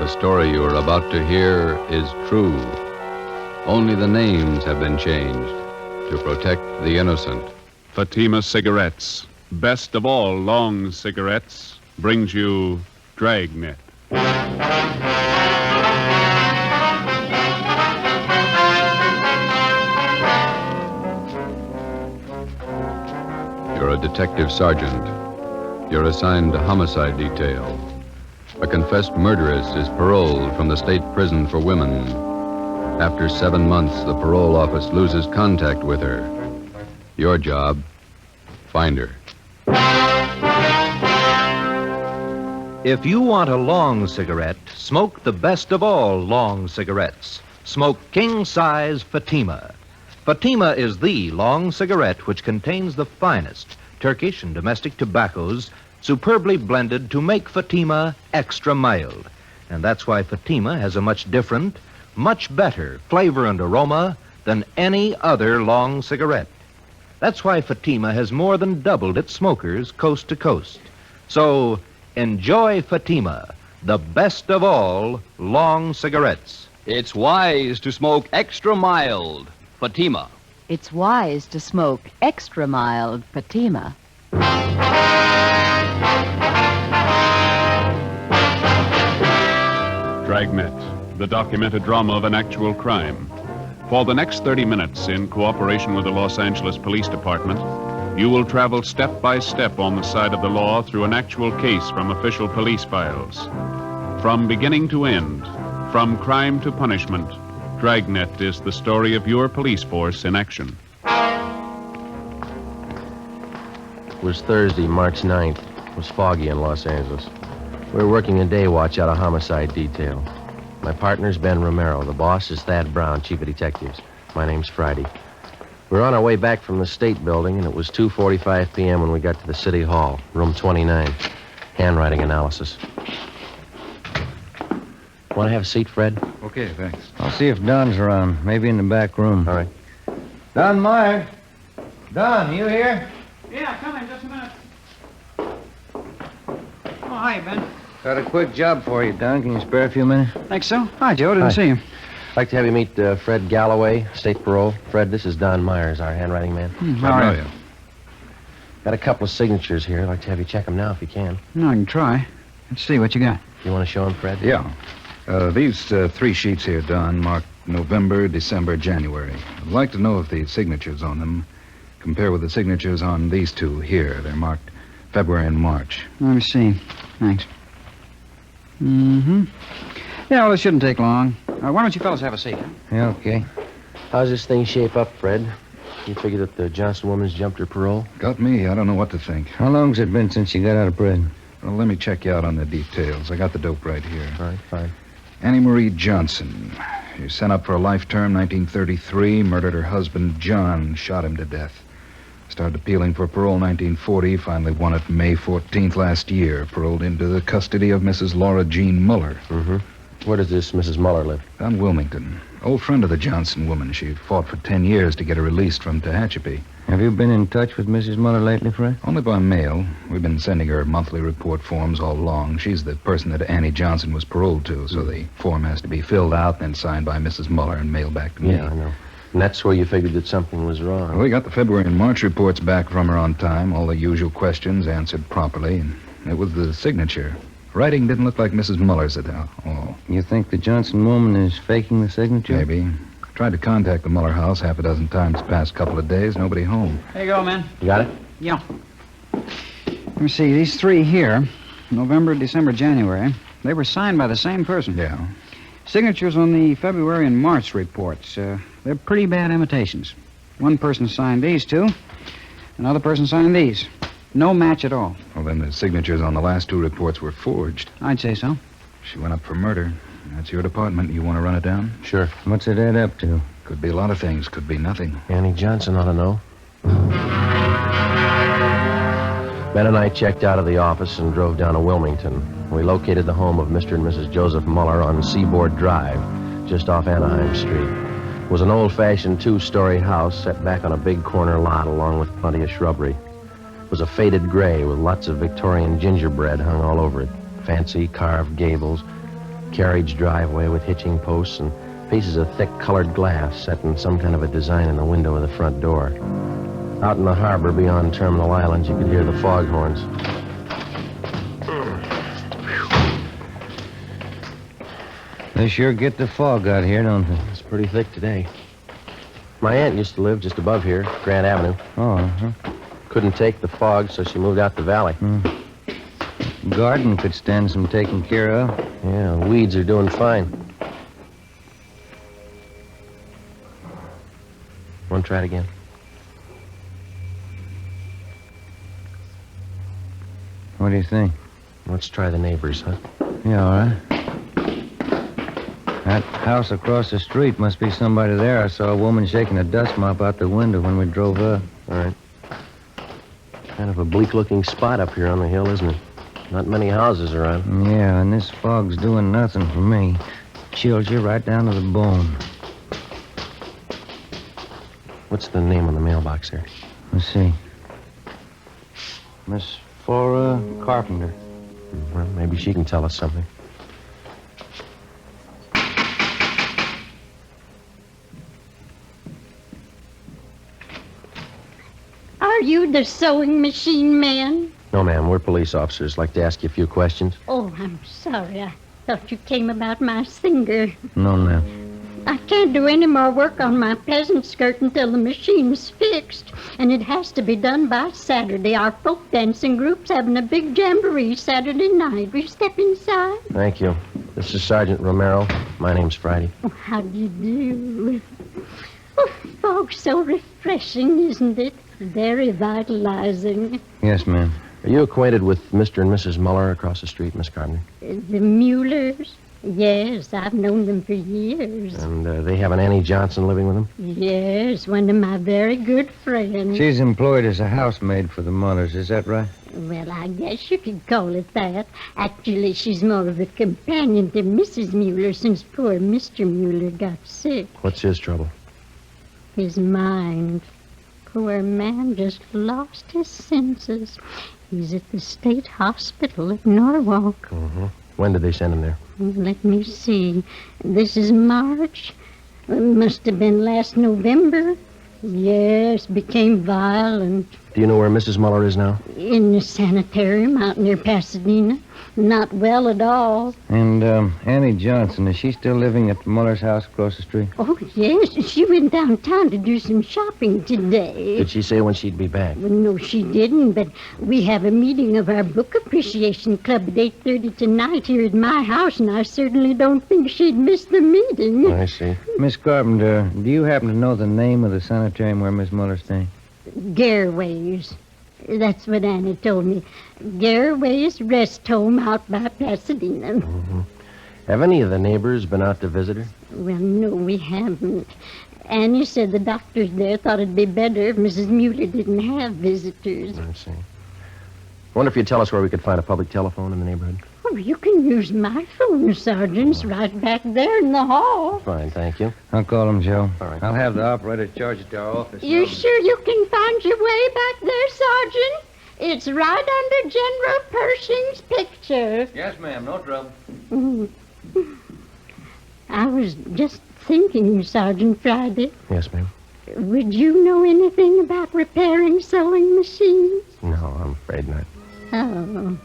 The story you are about to hear is true. Only the names have been changed to protect the innocent. Fatima Cigarettes, best of all long cigarettes, brings you Dragnet. You're a detective sergeant. You're assigned to homicide detail. A confessed murderess is paroled from the state prison for women. After 7 months, the parole office loses contact with her. Your job, find her. If you want a long cigarette, smoke the best of all long cigarettes. Smoke king-size Fatima. Fatima is the long cigarette which contains the finest Turkish and domestic tobaccos superbly blended to make Fatima extra mild. And that's why Fatima has a much different, much better flavor and aroma than any other long cigarette. That's why Fatima has more than doubled its smokers coast to coast. So enjoy Fatima, the best of all long cigarettes. It's wise to smoke extra mild Fatima. It's wise to smoke extra mild Fatima. Dragnet, the documented drama of an actual crime. For the next 30 minutes, in cooperation with the Los Angeles Police Department, you will travel step by step on the side of the law through an actual case from official police files. From beginning to end, from crime to punishment, Dragnet is the story of your police force in action. It was Thursday, March 9th. It was foggy in Los Angeles. We were working a day watch out of homicide detail. My partner's Ben Romero. The boss is Thad Brown, chief of detectives. My name's Friday. We were on our way back from the state building, and it was 2:45 p.m. when we got to the city hall, room 29. Handwriting analysis. Want to have a seat, Fred? Okay, thanks. I'll see if Don's around. Maybe in the back room. All right. Don Meyer. Don, you here? Yeah, come in just a minute. Oh, hi, Ben. Got a quick job for you, Don. Can you spare a few minutes? Think so? Hi, Joe. Didn't Hi. see you. I'd like to have you meet Fred Galloway, state parole. Fred, this is Don Myers, our handwriting man. All right. Got a couple of signatures here. I'd like to have you check them now if you can. No, I can try. Let's see what you got. You want to show them, Fred? Yeah. These 3 sheets here, Don, marked November, December, January. I'd like to know if the signatures on them compare with the signatures on these 2 here. They're marked February and March. Let me see. Thanks. Mm-hmm. Yeah, well, it shouldn't take long. Why don't you fellas have a seat? Huh? Yeah, okay. How's this thing shape up, Fred? You figure that the Johnson woman's jumped her parole? Got me. I don't know what to think. How long's it been since you got out of prison? Well, let me check you out on the details. I got the dope right here. All right, fine. Annie Marie Johnson. She sent up for a life term, 1933, murdered her husband, John, shot him to death. Started appealing for parole 1940, finally won it May 14th last year, paroled into the custody of Mrs. Laura Jean Muller. Mm-hmm. Where does this Mrs. Muller live? Down Wilmington. Old friend of the Johnson woman. She fought for 10 years to get her released from Tehachapi. Have you been in touch with Mrs. Muller lately, Fred? Only by mail. We've been sending her monthly report forms all along. She's the person that Annie Johnson was paroled to, so the form has to be filled out, then signed by Mrs. Muller and mailed back to me. Yeah, I know. And that's where you figured that something was wrong. Well, we got the February and March reports back from her on time, all the usual questions answered properly, and it was the signature. Writing didn't look like Mrs. Muller's at all. You think the Johnson woman is faking the signature? Maybe. Tried to contact the Muller house half a dozen times the past couple of days. Nobody home. There you go, man. You got it? Yeah. Let me see. These 3 here, November, December, January, they were signed by the same person. Yeah. Signatures on the February and March reports. They're pretty bad imitations. One person signed these 2. Another person signed these. No match at all. Well, then the signatures on the last 2 reports were forged. I'd say so. She went up for murder. That's your department. You want to run it down? Sure. What's it add up to? Could be a lot of things. Could be nothing. Annie Johnson ought to know. Ben and I checked out of the office and drove down to Wilmington. We located the home of Mr. and Mrs. Joseph Muller on Seaboard Drive, just off Anaheim Street. It was an old-fashioned 2-story house set back on a big corner lot along with plenty of shrubbery. It was a faded gray with lots of Victorian gingerbread hung all over it, fancy carved gables, carriage driveway with hitching posts and pieces of thick colored glass set in some kind of a design in the window of the front door. Out in the harbor beyond Terminal Island, you could hear the foghorns. They sure get the fog out here, don't they? It's pretty thick today. My aunt used to live just above here, Grant Avenue. Oh, uh-huh. Couldn't take the fog, so she moved out the valley. Garden could stand some taking care of. Yeah, weeds are doing fine. Want to try it again? What do you think? Let's try the neighbors, huh? Yeah, all right. That house across the street must be somebody there. I saw a woman shaking a dust mop out the window when we drove up. All right. Kind of a bleak-looking spot up here on the hill, isn't it? Not many houses around. Yeah, and this fog's doing nothing for me. Chills you right down to the bone. What's the name on the mailbox there? Let's see. Miss Flora Carpenter. Well, maybe she can tell us something. Are you the sewing machine man? No, ma'am. We're police officers. Like to ask you a few questions. Oh, I'm sorry. I thought you came about my singer. No, ma'am. I can't do any more work on my peasant skirt until the machine's fixed. And it has to be done by Saturday. Our folk dancing group's having a big jamboree Saturday night. Will you step inside? Thank you. This is Sergeant Romero. My name's Friday. Oh, how do you do? Oh, fog's so refreshing, isn't it? Very vitalizing. Yes, ma'am. Are you acquainted with Mr. and Mrs. Muller across the street, Miss Carpenter? The Muellers? Yes, I've known them for years. And they have an Annie Johnson living with them? Yes, one of my very good friends. She's employed as a housemaid for the Mullers, is that right? Well, I guess you could call it that. Actually, she's more of a companion to Mrs. Mueller since poor Mr. Mueller got sick. What's his trouble? His mind. Poor man just lost his senses. He's at the state hospital at Norwalk. Mm-hmm. When did they send him there? Let me see. This is March. It must have been last November. Yes, became violent. Do you know where Mrs. Muller is now? In the sanitarium out near Pasadena. Not well at all. And Annie Johnson, is she still living at the Muller's house across the street? Oh, yes. She went downtown to do some shopping today. Did she say when she'd be back? Well, no, she didn't, but we have a meeting of our book appreciation club at 8:30 tonight here at my house, and I certainly don't think she'd miss the meeting. I see. Miss Carpenter, do you happen to know the name of the sanitarium where Miss Muller's staying? Garraway's. That's what Annie told me. Garraway's rest home out by Pasadena. Mm-hmm. Have any of the neighbors been out to visit her? Well, no, we haven't. Annie said the doctors there thought it'd be better if Mrs. Mueller didn't have visitors. I see. I wonder if you'd tell us where we could find a public telephone in the neighborhood. Oh, you can use my phone, Sergeant's right back there in the hall. Fine, thank you. I'll call him, Joe. All right. I'll have the operator charge it to our office. You sure you can find your way back there, Sergeant? It's right under General Pershing's picture. Yes, ma'am. No trouble. I was just thinking, Sergeant Friday. Yes, ma'am. Would you know anything about repairing sewing machines? No, I'm afraid not. Oh.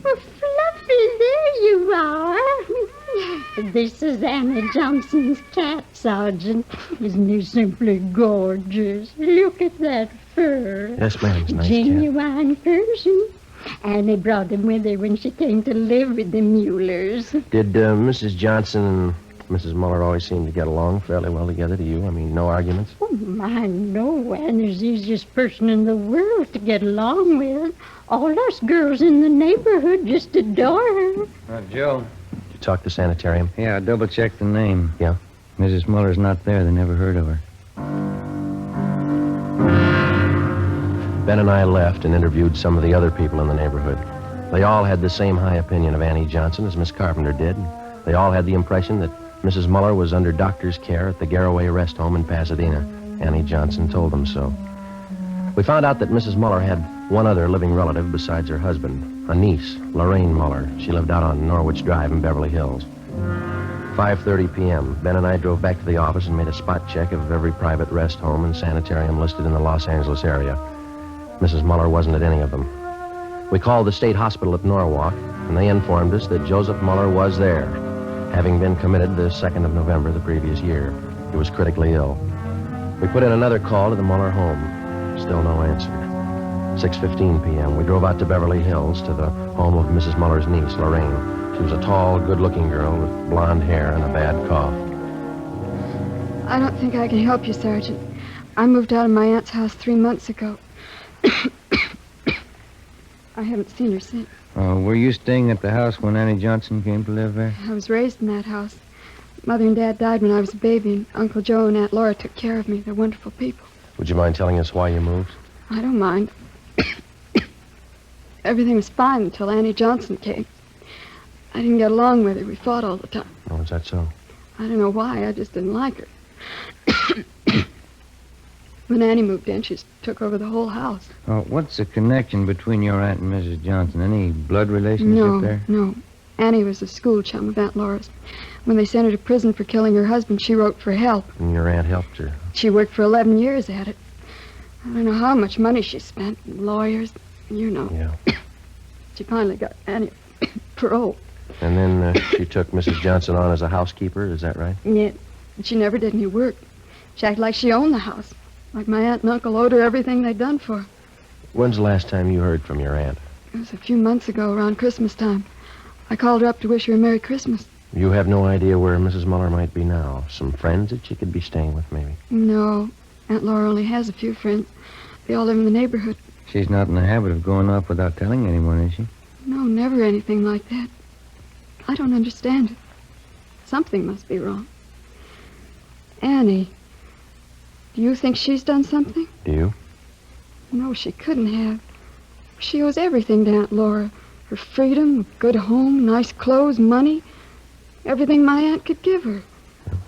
Well, Fluffy, there you are. This is Anna Johnson's cat, Sergeant. Isn't he simply gorgeous? Look at that fur. Yes, ma'am. It's a nice cat. Genuine Persian. Annie brought him with her when she came to live with the Muellers. Did Mrs. Johnson and Mrs. Muller always seem to get along fairly well together to you? I mean, no arguments? Oh, my, no. Annie's the easiest person in the world to get along with. All us girls in the neighborhood just adore her. Joe. Did you talk to sanitarium? Yeah, I double-checked the name. Yeah? Mrs. Muller's not there. They never heard of her. Ben and I left and interviewed some of the other people in the neighborhood. They all had the same high opinion of Annie Johnson as Miss Carpenter did. They all had the impression that Mrs. Muller was under doctor's care at the Garraway Rest Home in Pasadena. Annie Johnson told them so. We found out that Mrs. Muller had one other living relative besides her husband, a niece, Lorraine Muller. She lived out on Norwich Drive in Beverly Hills. 5:30 p.m. Ben and I drove back to the office and made a spot check of every private rest home and sanitarium listed in the Los Angeles area. Mrs. Muller wasn't at any of them. We called the state hospital at Norwalk, and they informed us that Joseph Muller was there, having been committed the 2nd of November the previous year. He was critically ill. We put in another call to the Muller home. Still no answer. 6:15 p.m. We drove out to Beverly Hills to the home of Mrs. Muller's niece, Lorraine. She was a tall, good-looking girl with blonde hair and a bad cough. I don't think I can help you, Sergeant. I moved out of my aunt's house 3 months ago. I haven't seen her since. Were you staying at the house when Annie Johnson came to live there? I was raised in that house. Mother and Dad died when I was a baby, and Uncle Joe and Aunt Laura took care of me. They're wonderful people. Would you mind telling us why you moved? I don't mind. Everything was fine until Annie Johnson came. I didn't get along with her. We fought all the time. Oh, is that so? I don't know why. I just didn't like her. When Annie moved in, she took over the whole house. What's the connection between your aunt and Mrs. Johnson? Any blood relationship there? No. Annie was a school chum of Aunt Laura's. When they sent her to prison for killing her husband, she wrote for help. And your aunt helped her? She worked for 11 years at it. I don't know how much money she spent. Lawyers, you know. Yeah. She finally got Annie parole. And then she took Mrs. Johnson on as a housekeeper, is that right? Yeah, but she never did any work. She acted like she owned the house. Like my aunt and uncle owed her everything they'd done for her. When's the last time you heard from your aunt? It was a few months ago, around Christmas time. I called her up to wish her a Merry Christmas. You have no idea where Mrs. Muller might be now? Some friends that she could be staying with, maybe? No, Aunt Laura only has a few friends. They all live in the neighborhood. She's not in the habit of going off without telling anyone, is she? No, never anything like that. I don't understand it. Something must be wrong. Annie, do you think she's done something? Do you? No, she couldn't have. She owes everything to Aunt Laura. Her freedom, a good home, nice clothes, money. Everything my aunt could give her.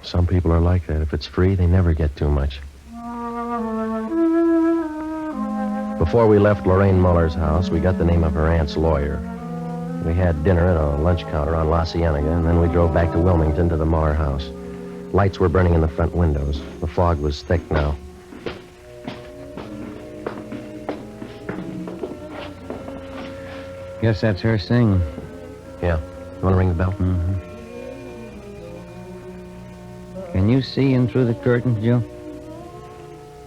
Some people are like that. If it's free, they never get too much. Before we left Lorraine Muller's house, we got the name of her aunt's lawyer. We had dinner at a lunch counter on La Cienega, and then we drove back to Wilmington to the Muller house. Lights were burning in the front windows. The fog was thick now. Guess that's her singing. Yeah. You want to ring the bell? Mm-hmm. Can you see in through the curtains, Joe?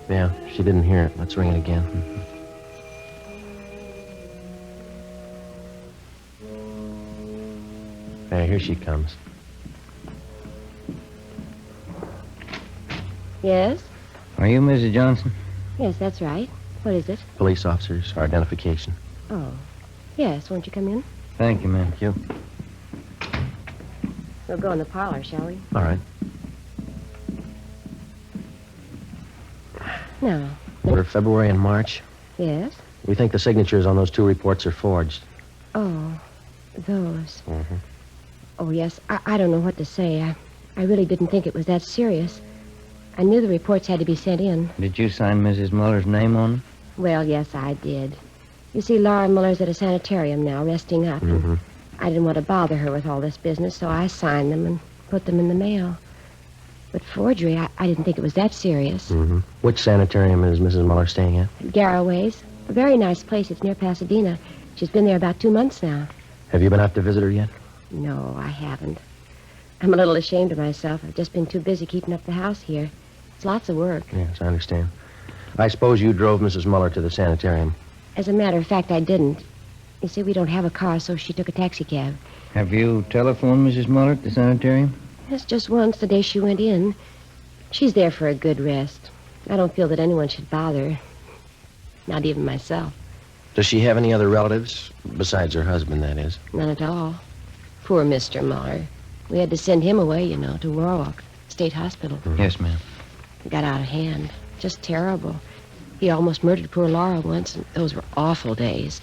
Yeah, she didn't hear it. Let's ring it again. There, here she comes. Yes? Are you Mrs. Johnson? Yes, that's right. What is it? Police officers, our identification. Oh. Yes, won't you come in? Thank you, ma'am. Thank you. We'll go in the parlor, shall we? All right. No. For February and March, Yes? we think the signatures on those two reports are forged. Oh, those. Mm-hmm. Oh, yes. I don't know what to say. I really didn't think it was that serious. I knew the reports had to be sent in. Did you sign Mrs. Muller's name on them? Well, yes, I did. You see, Laura Muller's at a sanitarium now, resting up. Mm-hmm. I didn't want to bother her with all this business, so I signed them and put them in the mail. But forgery, I didn't think it was that serious. Mm-hmm. Which sanitarium is Mrs. Muller staying at? Garraway's. A very nice place. It's near Pasadena. She's been there about 2 months now. Have you been out to visit her yet? No, I haven't. I'm a little ashamed of myself. I've just been too busy keeping up the house here. It's lots of work. Yes, I understand. I suppose you drove Mrs. Muller to the sanitarium. As a matter of fact, I didn't. You see, we don't have a car, so she took a taxi cab. Have you telephoned Mrs. Muller at the sanitarium? Yes, just once, the day she went in. She's there for a good rest. I don't feel that anyone should bother her. Not even myself. Does she have any other relatives? Besides her husband, that is. None at all. Poor Mr. Muller. We had to send him away, you know, to Norwalk State Hospital. Mm-hmm. Yes, ma'am. It got out of hand. Just terrible. He almost murdered poor Laura once, and those were awful days.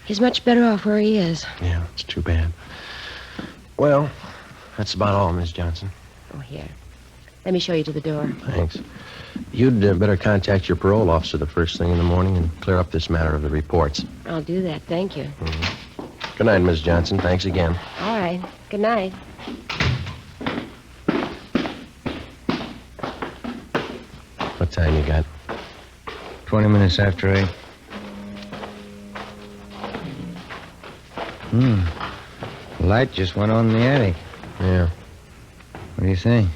He's much better off where he is. Yeah, it's too bad. Well, that's about all, Miss Johnson. Oh, here. Let me show you to the door. Thanks. You'd better contact your parole officer the first thing in the morning and clear up this matter of the reports. I'll do that, thank you. Good night, Miss Johnson. Thanks again. All right, good night. What time you got? 20 minutes after 8. The light just went on in the attic. Yeah. What do you think?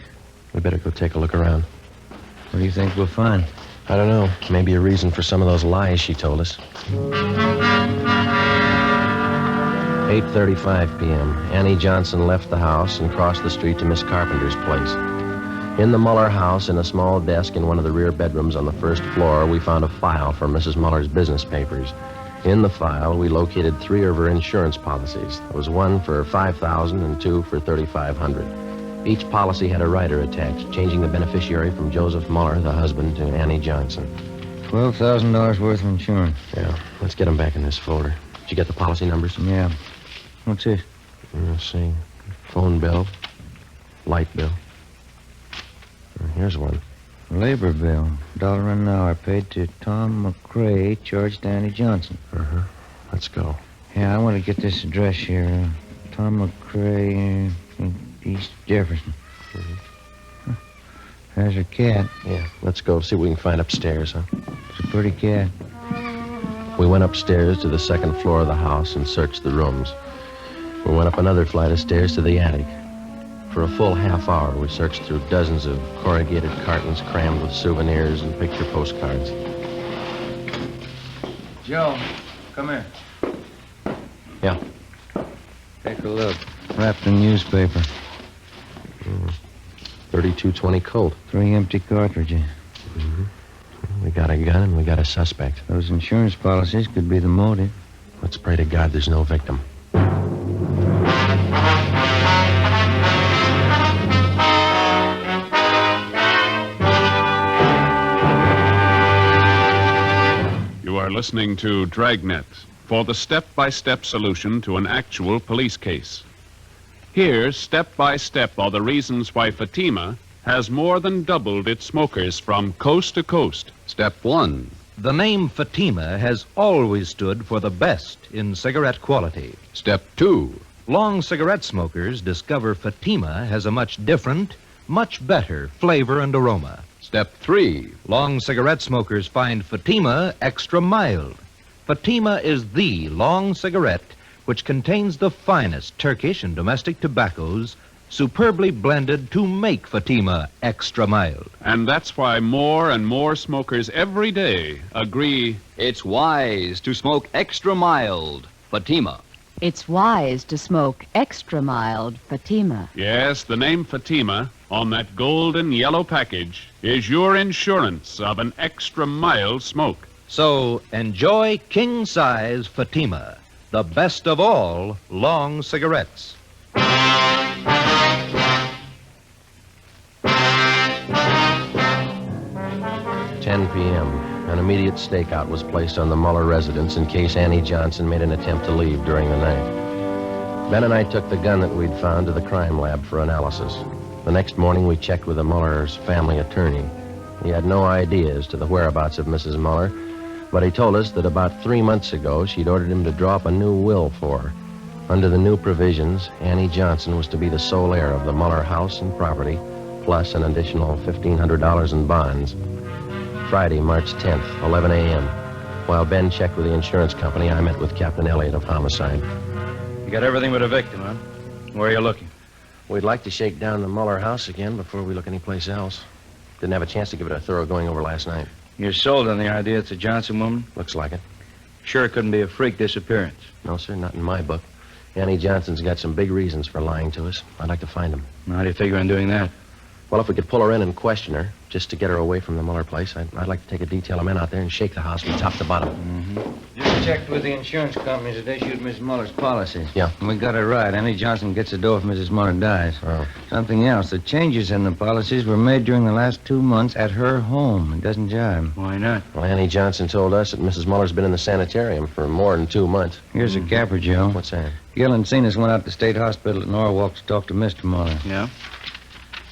We better go take a look around. What do you think we'll find? I don't know. Maybe a reason for some of those lies she told us. 8:35 p.m. Annie Johnson left the house and crossed the street to Miss Carpenter's place. In the Muller house, in a small desk in one of the rear bedrooms on the first floor, we found a file for Mrs. Muller's business papers. In the file, we located 3 of her insurance policies. There was one for $5,000 and 2 for $3,500. Each policy had a rider attached, changing the beneficiary from Joseph Muller, the husband, to Annie Johnson. $12,000 worth of insurance. Yeah, let's get them back in this folder. Did you get the policy numbers? Yeah. What's this? Let's see. Phone bill, light bill. Here's one. Labor bill. $1 an hour paid to Tom McCrae, charged to Annie Johnson. Let's go. Yeah, I want to get this address here. Tom McCrae, East Jefferson. There's her cat. Yeah, let's go see what we can find upstairs, huh? It's a pretty cat. We went upstairs to the second floor of the house and searched the rooms. We went up another flight of stairs to the attic. For a full half hour, we searched through dozens of corrugated cartons crammed with souvenirs and picture postcards. Joe, come here. Yeah. Take a look. Wrapped in newspaper. 3220 Colt. 3 empty cartridges. We got a gun and we got a suspect. Those insurance policies could be the motive. Let's pray to God there's no victim. You are listening to Dragnet for the step-by-step solution to an actual police case. Here, step by step, are the reasons why Fatima has more than doubled its smokers from coast to coast. Step 1. The name Fatima has always stood for the best in cigarette quality. Step 2. Long cigarette smokers discover Fatima has a much different, much better flavor and aroma. Step 3. Long cigarette smokers find Fatima extra mild. Fatima is the long cigarette which contains the finest Turkish and domestic tobaccos superbly blended to make Fatima extra mild. And that's why more and more smokers every day agree It's wise to smoke extra mild Fatima. It's wise to smoke extra mild Fatima. yes, the name Fatima on that golden yellow package is your insurance of an extra mild smoke. So enjoy king-size Fatima, the best of all long cigarettes. 10 p.m. An immediate stakeout was placed on the Muller residence in case Annie Johnson made an attempt to leave during the night. Ben and I took the gun that we'd found to the crime lab for analysis. The next morning, we checked with the Muller's family attorney. He had no idea as to the whereabouts of Mrs. Muller, but he told us that about 3 months ago, she'd ordered him to draw up a new will for her. Under the new provisions, Annie Johnson was to be the sole heir of the Muller house and property, plus an additional $1,500 in bonds. Friday, March 10th, 11 a.m. While Ben checked with the insurance company, I met with Captain Elliott of Homicide. You got everything but a victim, huh? Where are you looking? We'd like to shake down the Muller house again before we look anyplace else. Didn't have a chance to give it a thorough going over last night. You're sold on the idea it's a Johnson woman? Looks like it. Sure it couldn't be a freak disappearance. No, sir, not in my book. Annie Johnson's got some big reasons for lying to us. I'd like to find them. How do you figure on doing that? Well, if we could pull her in and question her, just to get her away from the Muller place, I'd like to take a detail of men out there and shake the house from top to bottom. Just checked with the insurance companies that issued Miss Muller's policies. Yeah. And we got it right. Annie Johnson gets the dough if Mrs. Muller dies. Oh. Something else. The changes in the policies were made during the last 2 months at her home. It doesn't jive. Why not? Well, Annie Johnson told us that Mrs. Muller's been in the sanitarium for more than 2 months. Here's a capper, Joe. What's that? Gil and Cenas went out to State Hospital at Norwalk to talk to Mr. Muller. Yeah?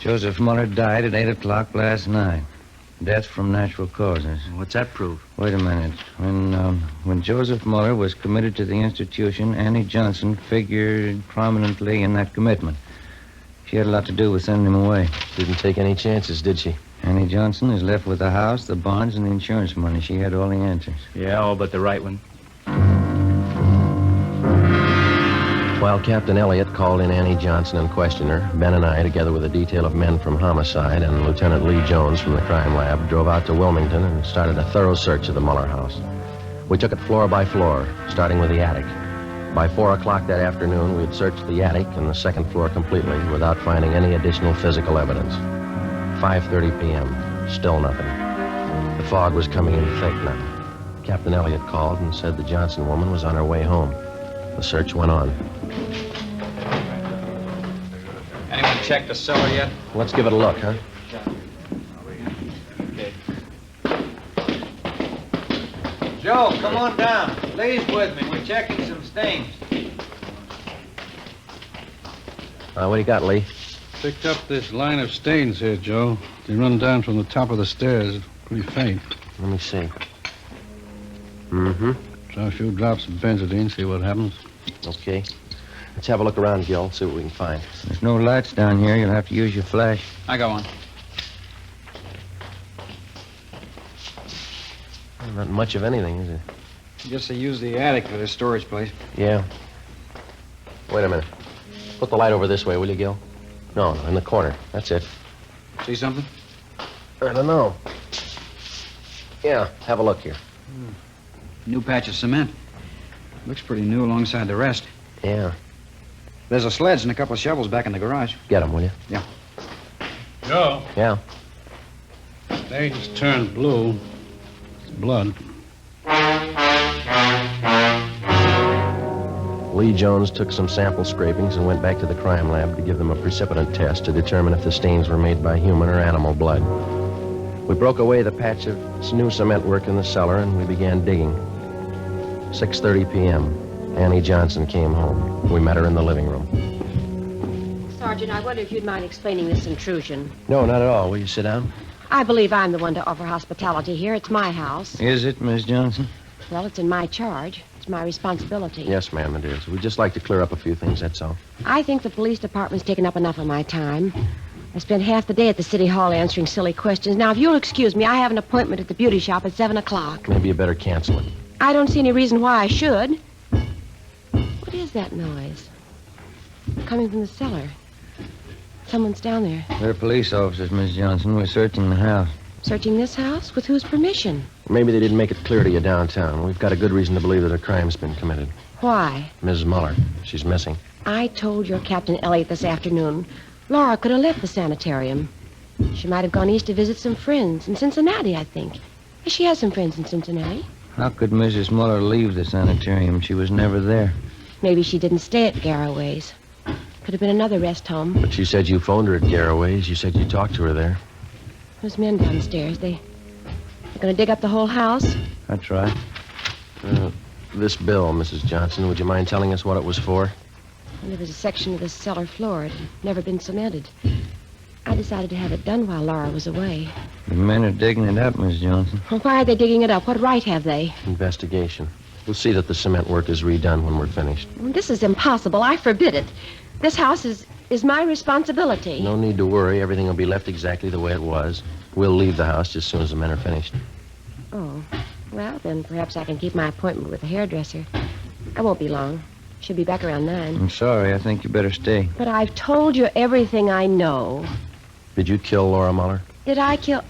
Joseph Muller died at 8 o'clock last night. Death from natural causes. What's that prove? Wait a minute. When Joseph Muller was committed to the institution, Annie Johnson figured prominently in that commitment. She had a lot to do with sending him away. Didn't take any chances, did she? Annie Johnson is left with the house, the bonds, and the insurance money. She had all the answers. Yeah, all but the right one. While Captain Elliott called in Annie Johnson and questioned her, Ben and I, together with a detail of men from Homicide and Lieutenant Lee Jones from the crime lab, drove out to Wilmington and started a thorough search of the Muller house. We took it floor by floor, starting with the attic. By 4 o'clock that afternoon, we had searched the attic and the second floor completely without finding any additional physical evidence. 5:30 p.m., still nothing. The fog was coming in thick now. Captain Elliott called and said the Johnson woman was on her way home. The search went on. Anyone check the cellar yet? Let's give it a look, huh? Okay. Joe, come on down. Lee's with me. We're checking some stains. What do you got, Lee? Picked up this line of stains here, Joe. They run down from the top of the stairs. Pretty faint. Let me see. Mm-hmm. Try a few drops of benzodine, see what happens. Okay. Let's have a look around, Gil, see what we can find. There's no lights down here. You'll have to use your flash. I got one. Not much of anything, is it? I guess they use the attic for their storage place. Yeah. Wait a minute. Put the light over this way, will you, Gil? No, in the corner. That's it. See something? I don't know. Yeah, have a look here. New patch of cement. Looks pretty new alongside the rest. Yeah. There's a sledge and a couple of shovels back in the garage. Get them, will you? Yeah. Joe, Yeah. stains turned blue. It's blood. Lee Jones took some sample scrapings and went back to the crime lab to give them a precipitant test to determine if the stains were made by human or animal blood. We broke away the patch of new cement work in the cellar and we began digging. 6:30 p.m. Annie Johnson came home. We met her in the living room. Sergeant, I wonder if you'd mind explaining this intrusion. No, not at all. Will you sit down? I believe I'm the one to offer hospitality here. It's my house. Is it, Miss Johnson? Well, it's in my charge. It's my responsibility. Yes, ma'am, it is. We'd just like to clear up a few things, that's all. I think the police department's taken up enough of my time. I spent half the day at the city hall answering silly questions. Now, if you'll excuse me, I have an appointment at the beauty shop at 7 o'clock. Maybe you better cancel it. I don't see any reason why I should. What is that noise? Coming from the cellar. Someone's down there. They're police officers, Miss Johnson. We're searching the house. Searching this house? With whose permission? Maybe they didn't make it clear to you downtown. We've got a good reason to believe that a crime's been committed. Why? Mrs. Muller. She's missing. I told your Captain Elliott this afternoon. Laura could have left the sanitarium. She might have gone east to visit some friends in Cincinnati, I think. She has some friends in Cincinnati. How could Mrs. Muller leave the sanitarium? She was never there. Maybe she didn't stay at Garraway's. Could have been another rest home. But she said you phoned her at Garraway's. You said you talked to her there. Those men downstairs, they're going to dig up the whole house? That's right. This bill, Mrs. Johnson, would you mind telling us what it was for? And there was a section of the cellar floor. It had never been cemented. I decided to have it done while Laura was away. The men are digging it up, Miss Johnson. Well, why are they digging it up? What right have they? Investigation. We'll see that the cement work is redone when we're finished. Well, this is impossible. I forbid it. This house is my responsibility. No need to worry. Everything will be left exactly the way it was. We'll leave the house just as soon as the men are finished. Oh, well, then perhaps I can keep my appointment with the hairdresser. I won't be long. She'll be back around 9. I'm sorry. I think you better stay. But I've told you everything I know. Did you kill Laura Muller? Did I kill...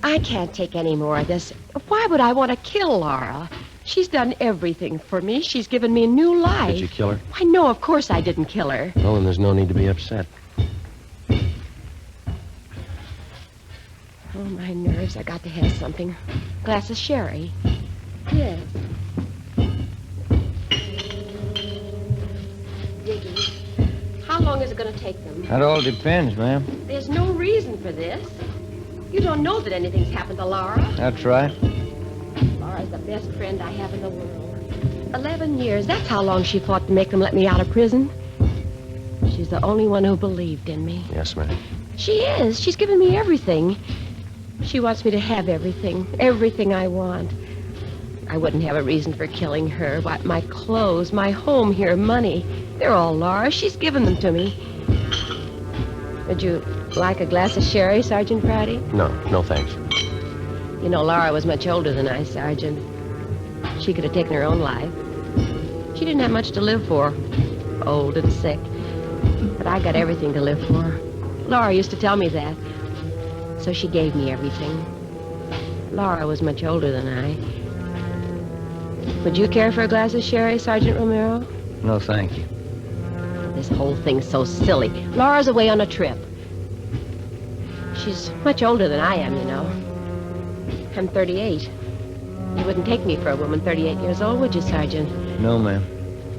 I can't take any more of this. Why would I want to kill Laura? She's done everything for me. She's given me a new life. Did you kill her? I know, of course I didn't kill her. Well, then there's no need to be upset. Oh, my nerves. I got to have something. Glass of sherry. Yes. Digging. How long is it going to take them? That all depends, ma'am. There's no reason for this. You don't know that anything's happened to Laura. That's right. Laura's the best friend I have in the world. 11 years. That's how long she fought to make them let me out of prison. She's the only one who believed in me. Yes, ma'am. She is. She's given me everything. She wants me to have everything I want. I wouldn't have a reason for killing her. But my clothes, my home here, money, they're all Laura's. She's given them to me. Would you like a glass of sherry, Sergeant Prouty? No, thanks. You know, Laura was much older than I, Sergeant. She could have taken her own life. She didn't have much to live for. Old and sick. But I got everything to live for. Laura used to tell me that. So she gave me everything. Laura was much older than I. Would you care for a glass of sherry, Sergeant Romero? No, thank you. This whole thing's so silly. Laura's away on a trip. She's much older than I am, you know. I'm 38. You wouldn't take me for a woman 38 years old, would you, Sergeant? No, ma'am.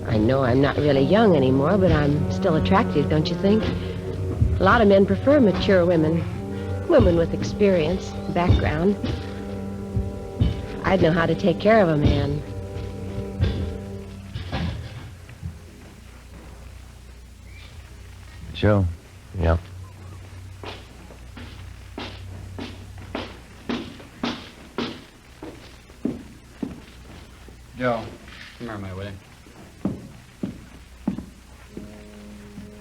I know I'm not really young anymore, but I'm still attractive, don't you think? A lot of men prefer mature women. Women with experience, background. I'd know how to take care of a man. Joe. Yeah. Joe, come here, my way.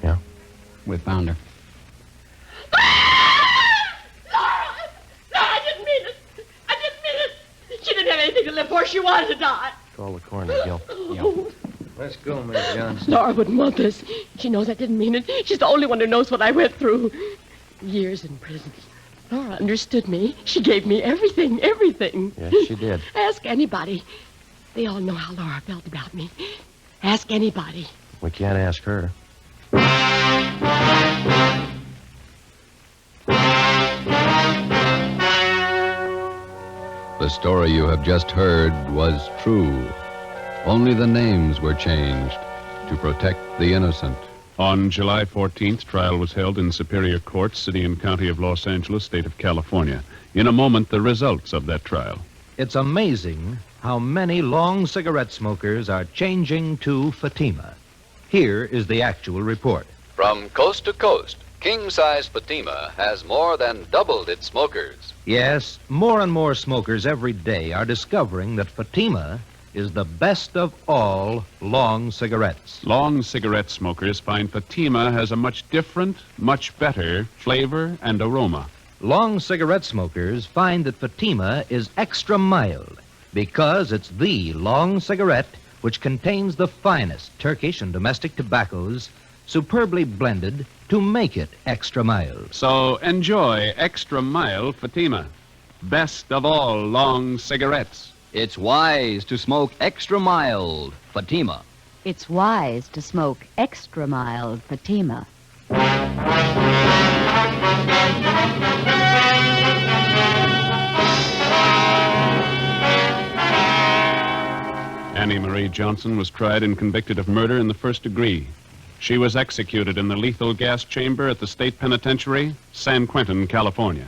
Yeah? We found her. I didn't mean it. She didn't have anything to live for. She wanted to die. Call the coroner, Gil. Let's go, Miss Johnson. Laura wouldn't want this. She knows I didn't mean it. She's the only one who knows what I went through. Years in prison. Laura understood me. She gave me everything. Yes, she did. Ask anybody. They all know how Laura felt about me. Ask anybody. We can't ask her. The story you have just heard was true. Only the names were changed to protect the innocent. On July 14th, trial was held in Superior Court, City and County of Los Angeles, State of California. In a moment, the results of that trial. It's amazing how many long cigarette smokers are changing to Fatima. Here is the actual report. From coast to coast, king-size Fatima has more than doubled its smokers. Yes, more and more smokers every day are discovering that Fatima is the best of all long cigarettes. Long cigarette smokers find Fatima has a much different, much better flavor and aroma. Long cigarette smokers find that Fatima is extra mild because it's the long cigarette which contains the finest Turkish and domestic tobaccos superbly blended to make it extra mild. So enjoy extra mild Fatima. Best of all long cigarettes. It's wise to smoke extra mild Fatima. It's wise to smoke extra mild Fatima. Annie Marie Johnson was tried and convicted of murder in the first degree. She was executed in the lethal gas chamber at the state penitentiary, San Quentin, California.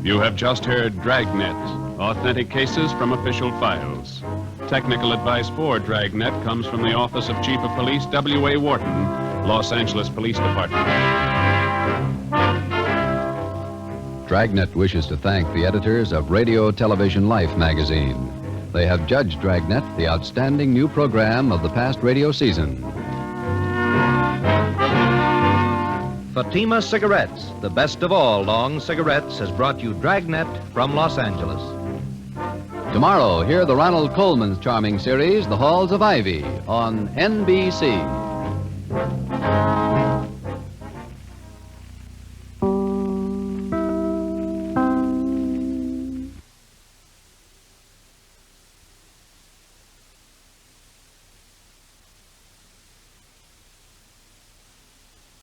You have just heard Dragnet, authentic cases from official files. Technical advice for Dragnet comes from the Office of Chief of Police W.A. Wharton, Los Angeles Police Department. Dragnet wishes to thank the editors of Radio Television Life magazine. They have judged Dragnet the outstanding new program of the past radio season. Fatima Cigarettes, the best of all long cigarettes, has brought you Dragnet from Los Angeles. Tomorrow, hear the Ronald Coleman's charming series, The Halls of Ivy, on NBC.